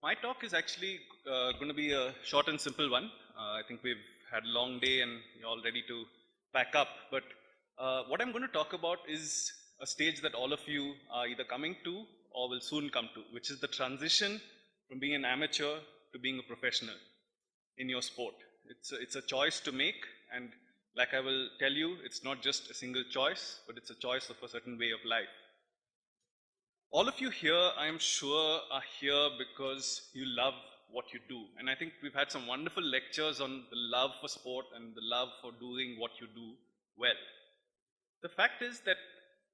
My talk is actually going to be a short and simple one. I think we've had a long day and you're all ready to pack up. But what I'm going to talk about is a stage that all of you are either coming to or will soon come to, which is the transition from being an amateur to being a professional in your sport. It's a choice to make, and like I will tell you, it's not just a single choice, but it's a choice of a certain way of life. All of you here, I am sure, are here because you love what you do. And I think we've had some wonderful lectures on the love for sport and the love for doing what you do well. The fact is that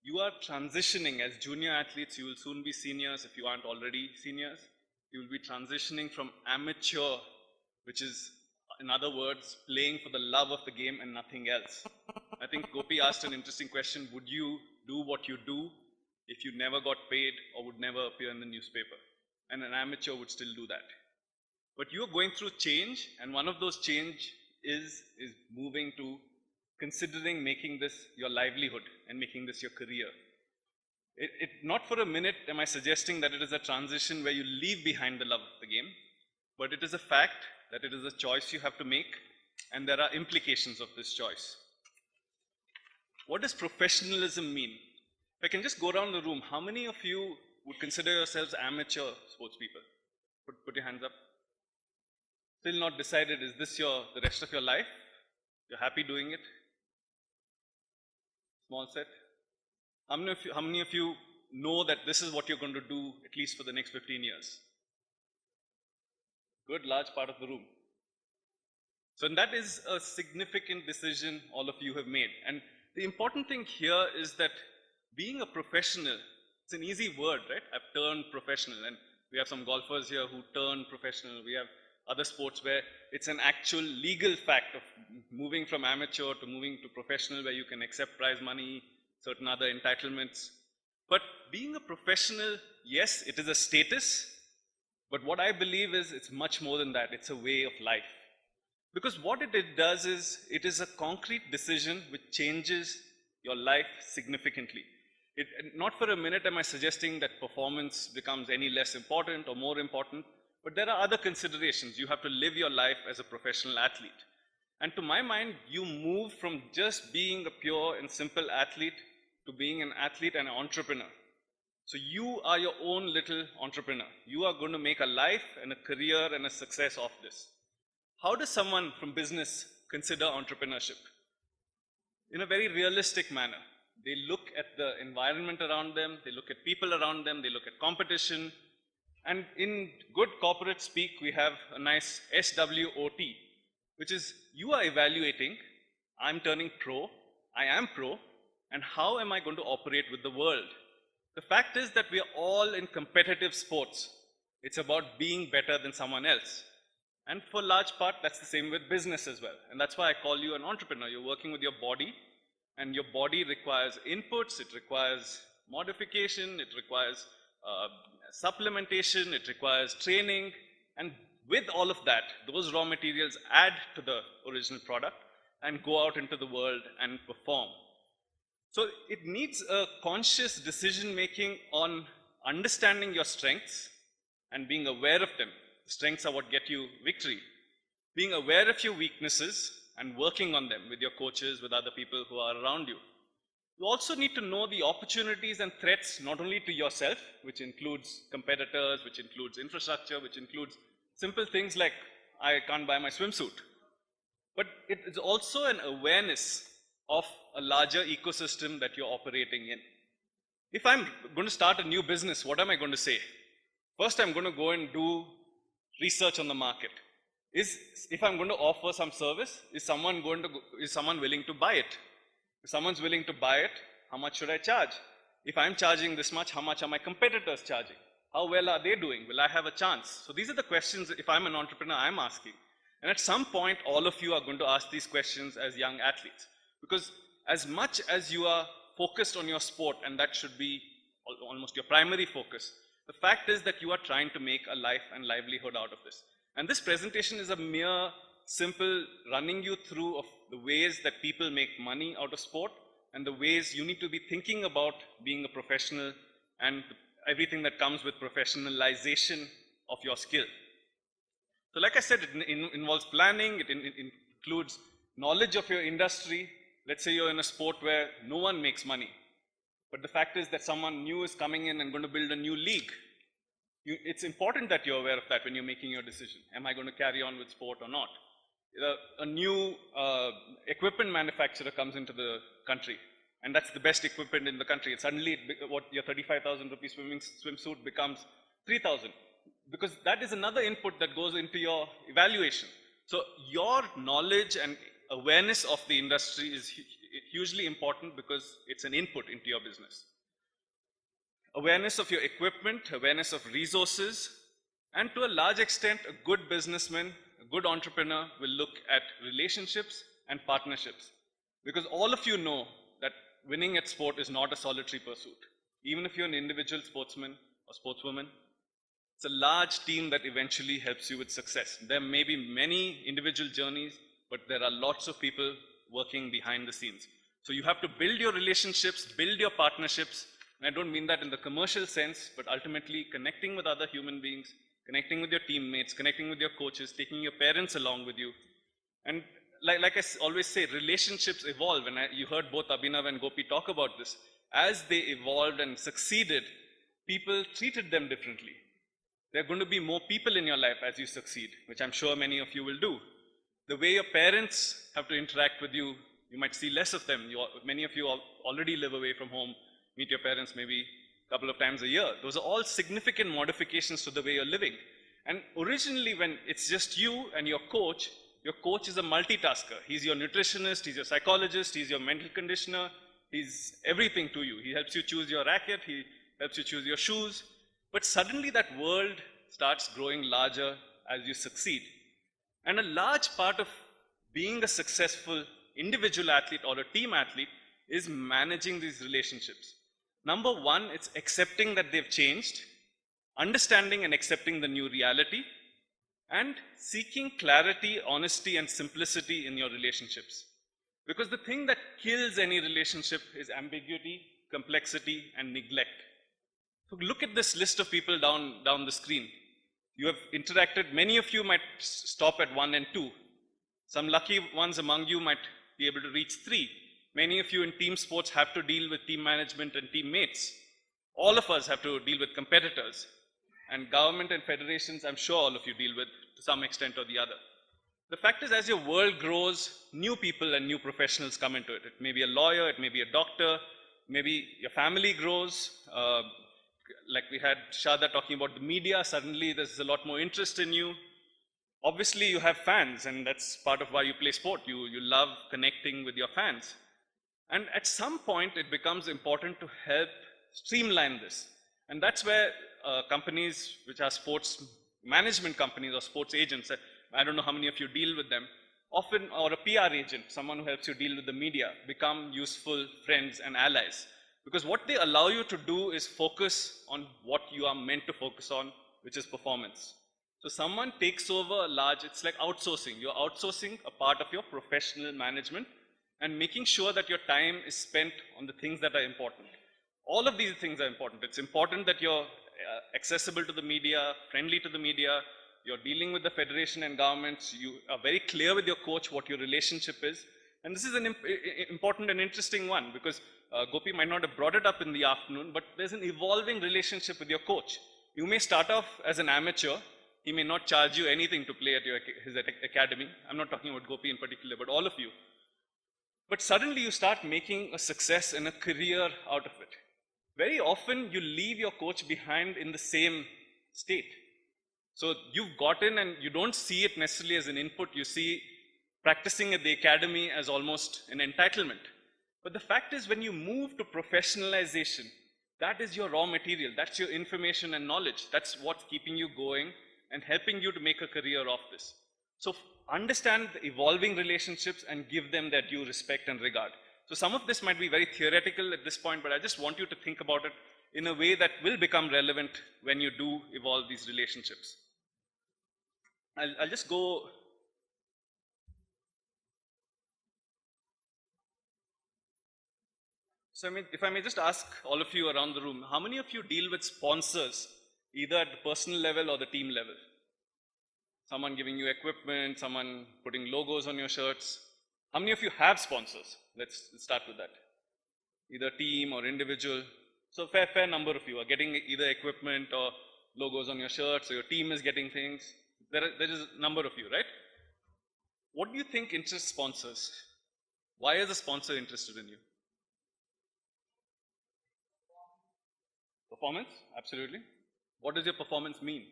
you are transitioning as junior athletes. You will soon be seniors if you aren't already seniors. You will be transitioning from amateur, which is, in other words, playing for the love of the game and nothing else. I think Gopi asked an interesting question: would you do what you do if you never got paid or would never appear in the newspaper? And an amateur would still do that. But you're going through change, and one of those change is moving to considering making this your livelihood and making this your career. Not for a minute am I suggesting that it is a transition where you leave behind the love of the game, but it is a fact that it is a choice you have to make, and there are implications of this choice. What does professionalism mean? If I can just go around the room, how many of you would consider yourselves amateur sports people? Put your hands up. Still not decided, is this the rest of your life? You're happy doing it? Small set. How many of you know that this is what you're going to do at least for the next 15 years? Good, large part of the room. So that is a significant decision all of you have made. And the important thing here is that being a professional, it's an easy word, right? I've turned professional, and we have some golfers here who turn professional. We have other sports where it's an actual legal fact of moving from amateur to moving to professional, where you can accept prize money, certain other entitlements. But being a professional, yes, it is a status, but what I believe is it's much more than that. It's a way of life. Because what it does is, it is a concrete decision which changes your life significantly. Not for a minute am I suggesting that performance becomes any less important or more important, but there are other considerations. You have to live your life as a professional athlete. And to my mind, you move from just being a pure and simple athlete to being an athlete and an entrepreneur. So you are your own little entrepreneur. You are going to make a life and a career and a success of this. How does someone from business consider entrepreneurship? In a very realistic manner. They look at the environment around them, they look at people around them, they look at competition. And in good corporate speak, we have a nice SWOT, which is you are evaluating, I'm turning pro, I am pro, and how am I going to operate with the world? The fact is that we are all in competitive sports. It's about being better than someone else. And for a large part, that's the same with business as well. And that's why I call you an entrepreneur. You're working with your body, and your body requires inputs, it requires modification, it requires supplementation, it requires training. And with all of that, those raw materials add to the original product and go out into the world and perform. So it needs a conscious decision making on understanding your strengths and being aware of them. Strengths are what get you victory. Being aware of your weaknesses and working on them with your coaches, with other people who are around you. You also need to know the opportunities and threats, not only to yourself, which includes competitors, which includes infrastructure, which includes simple things like I can't buy my swimsuit. But it is also an awareness of a larger ecosystem that you're operating in. If I'm going to start a new business, what am I going to say? First, I'm going to go and do research on the market. If I'm going to offer some service, is someone willing to buy it? If someone's willing to buy it, how much should I charge? If I'm charging this much, how much are my competitors charging? How well are they doing? Will I have a chance? So these are the questions, if I'm an entrepreneur, I'm asking. And at some point, all of you are going to ask these questions as young athletes. Because as much as you are focused on your sport, and that should be almost your primary focus, the fact is that you are trying to make a life and livelihood out of this. And this presentation is a mere simple running you through of the ways that people make money out of sport and the ways you need to be thinking about being a professional and everything that comes with professionalization of your skill. So like I said, it involves planning, it includes knowledge of your industry. Let's say you're in a sport where no one makes money, but the fact is that someone new is coming in and going to build a new league. It's important that you're aware of that when you're making your decision. Am I going to carry on with sport or not? A new equipment manufacturer comes into the country, and that's the best equipment in the country. And suddenly, what your 35,000 rupee swimsuit becomes 3,000, because that is another input that goes into your evaluation. So your knowledge and awareness of the industry is hugely important because it's an input into your business. Awareness of your equipment, awareness of resources, and to a large extent, a good businessman, a good entrepreneur will look at relationships and partnerships. Because all of you know that winning at sport is not a solitary pursuit. Even if you're an individual sportsman or sportswoman, it's a large team that eventually helps you with success. There may be many individual journeys, but there are lots of people working behind the scenes. So you have to build your relationships, build your partnerships. And I don't mean that in the commercial sense, but ultimately connecting with other human beings, connecting with your teammates, connecting with your coaches, taking your parents along with you. And like I always say, relationships evolve. And you heard both Abhinav and Gopi talk about this. As they evolved and succeeded, people treated them differently. There are going to be more people in your life as you succeed, which I'm sure many of you will do. The way your parents have to interact with you, you might see less of them. Many of you already live away from home, meet your parents maybe a couple of times a year. Those are all significant modifications to the way you're living. And originally, when it's just you and your coach is a multitasker. He's your nutritionist, he's your psychologist, he's your mental conditioner, he's everything to you. He helps you choose your racket, he helps you choose your shoes. But suddenly that world starts growing larger as you succeed. And a large part of being a successful individual athlete or a team athlete is managing these relationships. Number one, it's accepting that they've changed, understanding and accepting the new reality, and seeking clarity, honesty, and simplicity in your relationships. Because the thing that kills any relationship is ambiguity, complexity, and neglect. So look at this list of people down the screen. You have interacted, many of you might stop at 1 and 2. Some lucky ones among you might be able to reach 3. Many of you in team sports have to deal with team management and teammates. All of us have to deal with competitors. And government and federations, I'm sure all of you deal with to some extent or the other. The fact is, as your world grows, new people and new professionals come into it. It may be a lawyer, it may be a doctor, maybe your family grows. Like we had Shada talking about the media, suddenly there's a lot more interest in you. Obviously, you have fans, and that's part of why you play sport. You love connecting with your fans. And at some point, it becomes important to help streamline this. And that's where companies which are sports management companies or sports agents, I don't know how many of you deal with them, often, or a PR agent, someone who helps you deal with the media, become useful friends and allies. Because what they allow you to do is focus on what you are meant to focus on, which is performance. So someone takes over a large, it's like outsourcing. You're outsourcing a part of your professional management and making sure that your time is spent on the things that are important. All of these things are important. It's important that you're accessible to the media, friendly to the media, you're dealing with the federation and governments, you are very clear with your coach what your relationship is. And this is an important and interesting one, because Gopi might not have brought it up in the afternoon, but there's an evolving relationship with your coach. You may start off as an amateur. He may not charge you anything to play at his academy. I'm not talking about Gopi in particular, but all of you. But suddenly you start making a success and a career out of it. Very often you leave your coach behind in the same state. So you've got in and you don't see it necessarily as an input. You see practicing at the academy as almost an entitlement. But the fact is, when you move to professionalization, that is your raw material. That's your information and knowledge. That's what's keeping you going and helping you to make a career of this. So understand the evolving relationships and give them their due respect and regard. So some of this might be very theoretical at this point, but I just want you to think about it in a way that will become relevant when you do evolve these relationships. I'll just go. So if I may just ask all of you around the room, how many of you deal with sponsors either at the personal level or the team level? Someone giving you equipment, someone putting logos on your shirts. How many of you have sponsors? Let's start with that. Either team or individual. So fair number of you are getting either equipment or logos on your shirts, or your team is getting things. There is a number of you, right? What do you think interests sponsors? Why is a sponsor interested in you? Performance, absolutely. What does your performance mean?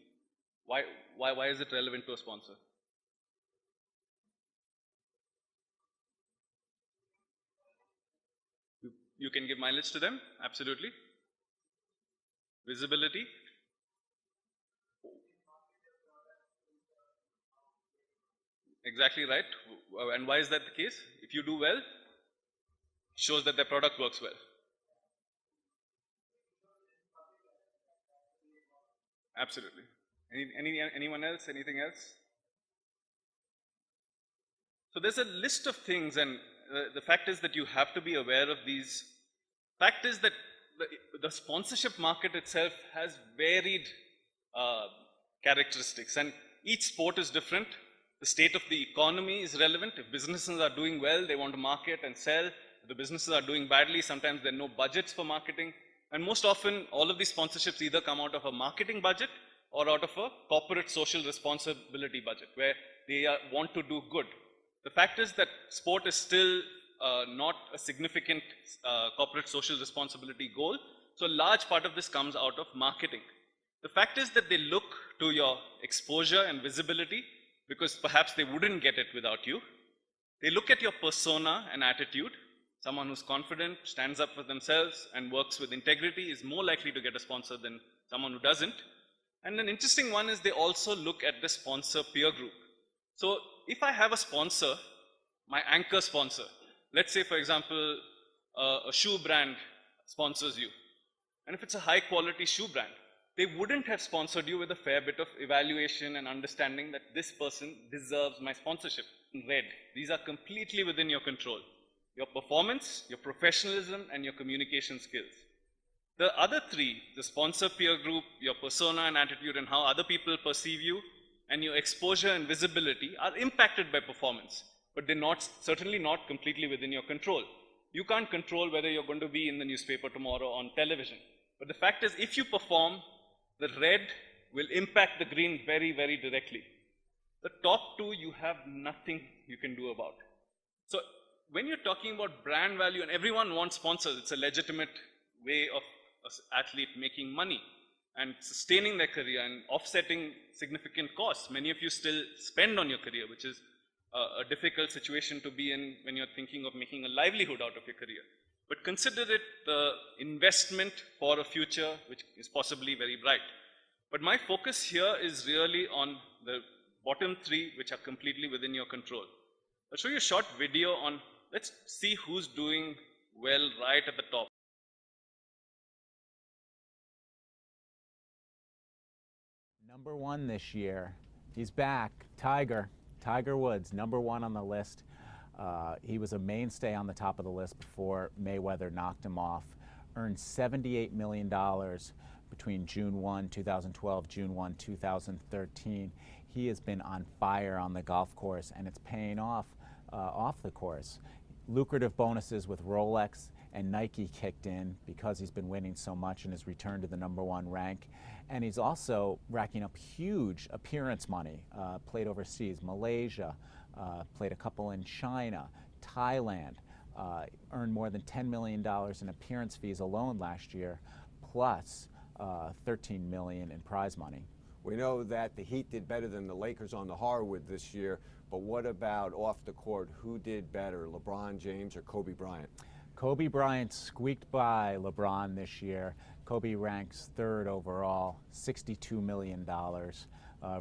Why is it relevant to a sponsor? You can give mileage to them, absolutely. Visibility. Exactly right. And why is that the case? If you do well, shows that their product works well. Absolutely. Anyone else? Anything else? So there's a list of things, and the fact is that you have to be aware of these. Fact is that the sponsorship market itself has varied characteristics, and each sport is different. The state of the economy is relevant. If businesses are doing well, they want to market and sell. If the businesses are doing badly, sometimes there are no budgets for marketing. And most often, all of these sponsorships either come out of a marketing budget or out of a corporate social responsibility budget, where they want to do good. The fact is that sport is still not a significant corporate social responsibility goal. So a large part of this comes out of marketing. The fact is that they look to your exposure and visibility, because perhaps they wouldn't get it without you. They look at your persona and attitude. Someone who's confident, stands up for themselves, and works with integrity is more likely to get a sponsor than someone who doesn't. And an interesting one is they also look at the sponsor peer group. So if I have a sponsor, my anchor sponsor, let's say for example, a shoe brand sponsors you. And if it's a high quality shoe brand, they wouldn't have sponsored you with a fair bit of evaluation and understanding that this person deserves my sponsorship. In red, these are completely within your control. Your performance, your professionalism, and your communication skills. The other three, the sponsor peer group, your persona and attitude, and how other people perceive you, and your exposure and visibility are impacted by performance, but they're certainly not completely within your control. You can't control whether you're going to be in the newspaper tomorrow on television. But the fact is, if you perform, the red will impact the green very, very directly. The top two, you have nothing you can do about. So when you're talking about brand value, and everyone wants sponsors, it's a legitimate way of an athlete making money and sustaining their career and offsetting significant costs. Many of you still spend on your career, which is a difficult situation to be in when you're thinking of making a livelihood out of your career. But consider it the investment for a future which is possibly very bright. But my focus here is really on the bottom three, which are completely within your control. I'll show you a short video on, let's see who's doing well right at the top. Number one this year, he's back, Tiger Woods, number one on the list. He was a mainstay on the top of the list before Mayweather knocked him off. Earned $78 million between June 1, 2012, June 1, 2013. He has been on fire on the golf course, and it's paying off the course. Lucrative bonuses with Rolex and Nike kicked in because he's been winning so much and has returned to the number one rank. And he's also racking up huge appearance money, played overseas, Malaysia, played a couple in China, Thailand, earned more than $10 million in appearance fees alone last year, plus $13 million in prize money. We know that the Heat did better than the Lakers on the hardwood this year, but what about off the court? Who did better, LeBron James or Kobe Bryant? Kobe Bryant squeaked by LeBron this year. Kobe ranks third overall, $62 million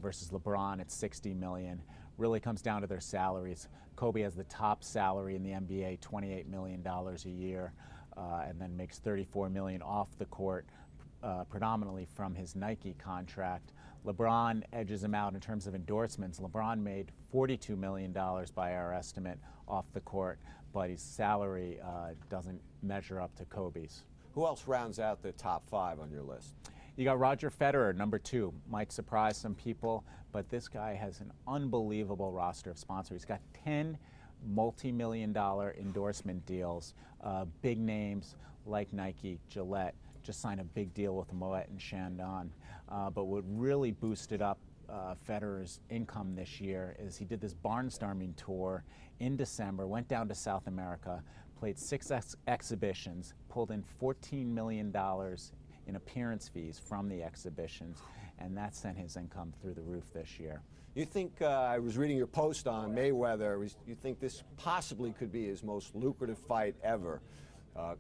versus LeBron at $60 million. Really comes down to their salaries. Kobe has the top salary in the NBA, $28 million a year, and then makes $34 million off the court, predominantly from his Nike contract. LeBron edges him out in terms of endorsements. LeBron made $42 million by our estimate off the court, but his salary doesn't measure up to Kobe's. Who else rounds out the top five on your list? You got Roger Federer, number 2. Might surprise some people, but this guy has an unbelievable roster of sponsors. He's got 10 multi-million-dollar endorsement deals, big names like Nike, Gillette, just signed a big deal with Moet and Chandon. But what really boosted up Federer's income this year is he did this barnstorming tour in December, went down to South America, played 6 exhibitions, pulled in $14 million in appearance fees from the exhibitions, and that sent his income through the roof this year. You think, I was reading your post on Mayweather, you think this possibly could be his most lucrative fight ever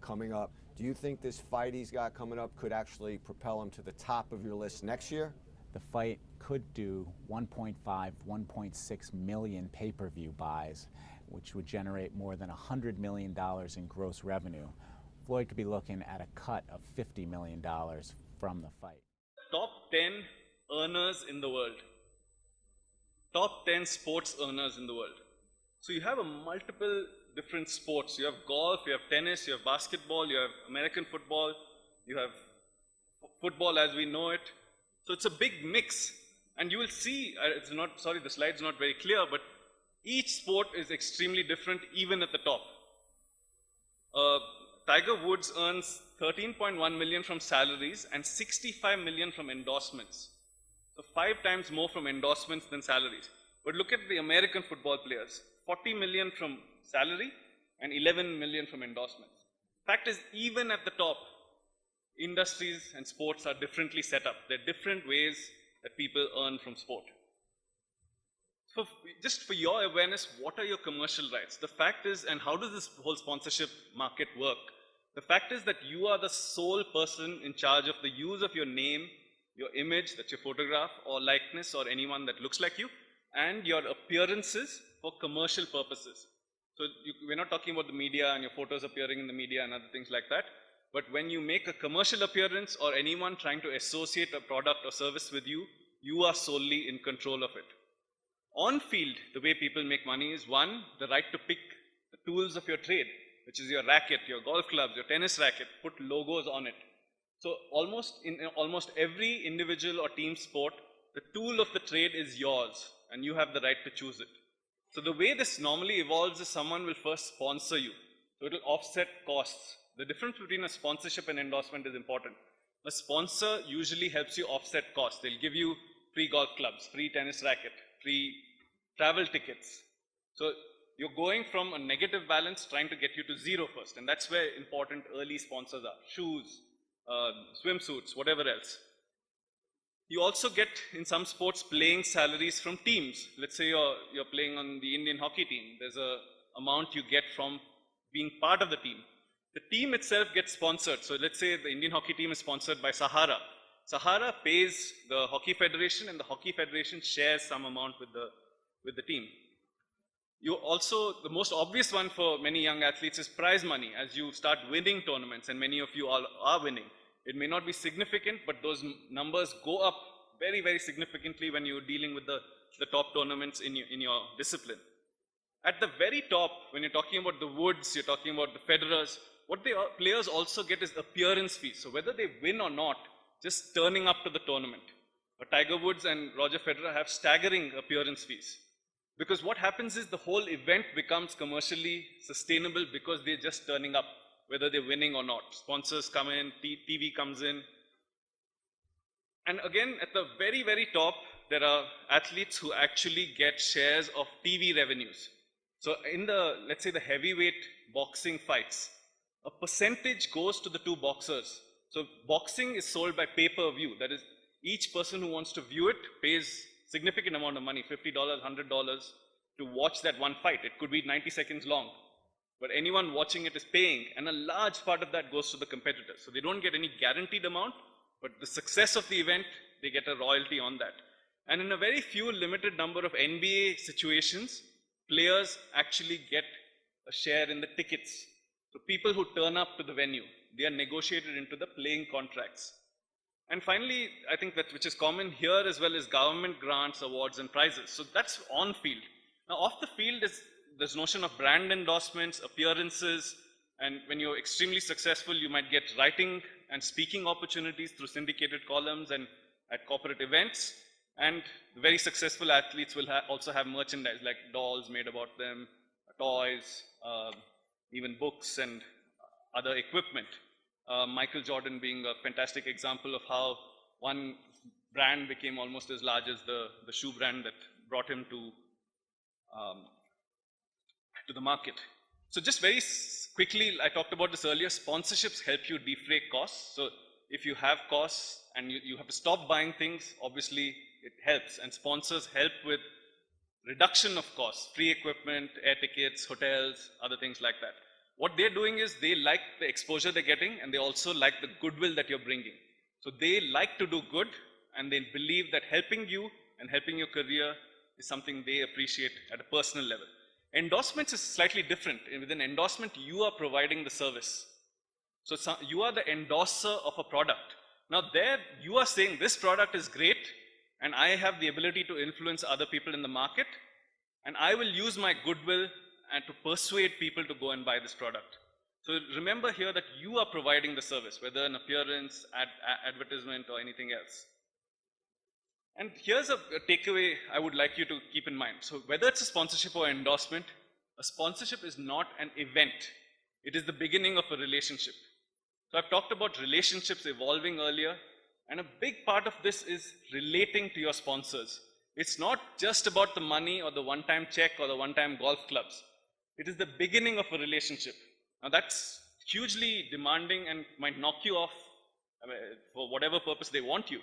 coming up. Do you think this fight he's got coming up could actually propel him to the top of your list next year? The fight could do 1.5, 1.6 million pay-per-view buys, which would generate more than $100 million in gross revenue. Floyd could be looking at a cut of $50 million from the fight. Top 10 earners in the world. Top 10 sports earners in the world. So you have a multiple different sports. You have golf, you have tennis, you have basketball, you have American football, you have football as we know it. So it's a big mix. And you will see, the slide's not very clear, but each sport is extremely different even at the top. Tiger Woods earns 13.1 million from salaries and 65 million from endorsements. So 5 times more from endorsements than salaries. But look at the American football players, 40 million from salary and 11 million from endorsements. Fact is, even at the top, industries and sports are differently set up. There are different ways that people earn from sport. So just for your awareness, what are your commercial rights? The fact is, and how does this whole sponsorship market work? The fact is that you are the sole person in charge of the use of your name, your image, that's your photograph or likeness or anyone that looks like you, and your appearances for commercial purposes. So we're not talking about the media and your photos appearing in the media and other things like that. But when you make a commercial appearance or anyone trying to associate a product or service with you, you are solely in control of it. On field, the way people make money is 1, the right to pick the tools of your trade, which is your racket, your golf clubs, your tennis racket, put logos on it. So in almost every individual or team sport, the tool of the trade is yours and you have the right to choose it. So the way this normally evolves is someone will first sponsor you. So it will offset costs. The difference between a sponsorship and endorsement is important. A sponsor usually helps you offset costs. They'll give you free golf clubs, free tennis racket, free travel tickets. So you're going from a negative balance trying to get you to zero first. And that's where important early sponsors are. Shoes, swimsuits, whatever else. You also get, in some sports, playing salaries from teams. Let's say you're playing on the Indian hockey team. There's an amount you get from being part of the team. The team itself gets sponsored. So let's say the Indian hockey team is sponsored by Sahara. Sahara pays the Hockey Federation and the Hockey Federation shares some amount with the team. You also, the most obvious one for many young athletes is prize money. As you start winning tournaments, and many of you all are winning, it may not be significant, but those numbers go up very, very significantly when you're dealing with the top tournaments in your discipline. At the very top, when you're talking about the Woods, you're talking about the Federers, what the players also get is appearance fees. So whether they win or not, just turning up to the tournament. But Tiger Woods and Roger Federer have staggering appearance fees. Because what happens is the whole event becomes commercially sustainable because they're just turning up, whether they're winning or not. Sponsors come in, TV comes in. And again, at the very, very top, there are athletes who actually get shares of TV revenues. So in let's say the heavyweight boxing fights, a percentage goes to the two boxers. So boxing is sold by pay-per-view. That is, each person who wants to view it pays significant amount of money, $50, $100, to watch that one fight. It could be 90 seconds long. But anyone watching it is paying, and a large part of that goes to the competitors. So they don't get any guaranteed amount, but the success of the event, they get a royalty on that. And in a very few limited number of NBA situations, players actually get a share in the tickets. So people who turn up to the venue, they are negotiated into the playing contracts. And finally, I think that which is common here as well is government grants, awards, and prizes. So that's on field. Now off the field is this notion of brand endorsements, appearances, And when you're extremely successful, you might get writing and speaking opportunities through syndicated columns and at corporate events. And very successful athletes will also have merchandise like dolls made about them, toys, even books and other equipment. Michael Jordan being a fantastic example of how one brand became almost as large as the shoe brand that brought him to the market. So just very quickly, I talked about this earlier, sponsorships help you defray costs. So if you have costs and you have to stop buying things, obviously it helps. And sponsors help with reduction of costs, free equipment, air tickets, hotels, other things like that. What they're doing is they like the exposure they're getting, and they also like the goodwill that you're bringing. So they like to do good, and they believe that helping you and helping your career is something they appreciate at a personal level. Endorsements is slightly different. With an endorsement, you are providing the service. So you are the endorser of a product. Now there, you are saying this product is great, and I have the ability to influence other people in the market, and I will use my goodwill and to persuade people to go and buy this product. So remember here that you are providing the service, whether an appearance, advertisement, or anything else. And here's a takeaway I would like you to keep in mind. So whether it's a sponsorship or endorsement, a sponsorship is not an event. It is the beginning of a relationship. So I've talked about relationships evolving earlier, and a big part of this is relating to your sponsors. It's not just about the money or the one-time check or the one-time golf clubs. It is the beginning of a relationship. Now that's hugely demanding and might knock you off for whatever purpose they want you.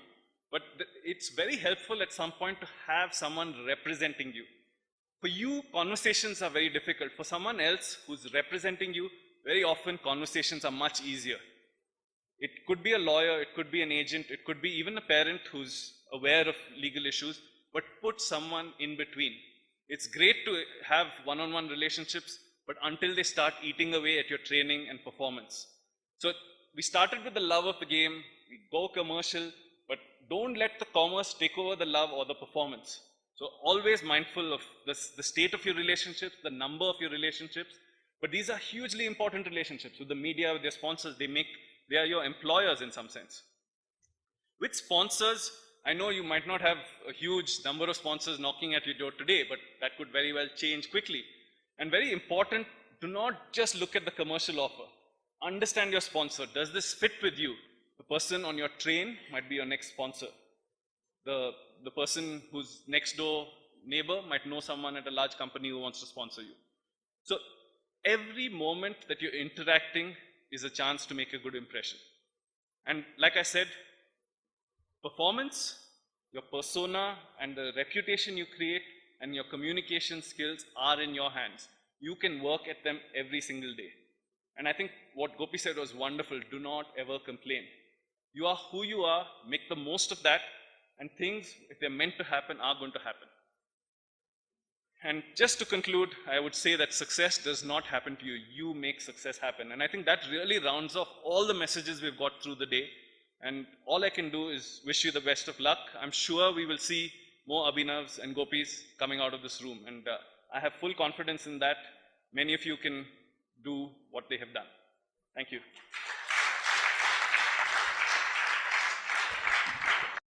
But it's very helpful at some point to have someone representing you. For you, conversations are very difficult. For someone else who's representing you, very often conversations are much easier. It could be a lawyer, it could be an agent, it could be even a parent who's aware of legal issues, but put someone in between. It's great to have one-on-one relationships, but until they start eating away at your training and performance. So we started with the love of the game, we go commercial, but don't let the commerce take over the love or the performance. So always mindful of the state of your relationships, the number of your relationships, but these are hugely important relationships with the media, with their sponsors. They are your employers in some sense. With sponsors, I know you might not have a huge number of sponsors knocking at your door today, but that could very well change quickly. And very important, do not just look at the commercial offer. Understand your sponsor. Does this fit with you? The person on your train might be your next sponsor. The person who's next door neighbor might know someone at a large company who wants to sponsor you. So every moment that you're interacting is a chance to make a good impression. And like I said, performance, your persona, and the reputation you create and your communication skills are in your hands. You can work at them every single day. And I think what Gopi said was wonderful. Do not ever complain. You are who you are, make the most of that, and things, if they're meant to happen, are going to happen. And just to conclude, I would say that success does not happen to you. You make success happen. And I think that really rounds off all the messages we've got through the day. And all I can do is wish you the best of luck. I'm sure we will see more Abhinavs and Gopis coming out of this room. And I have full confidence in that. Many of you can do what they have done. Thank you.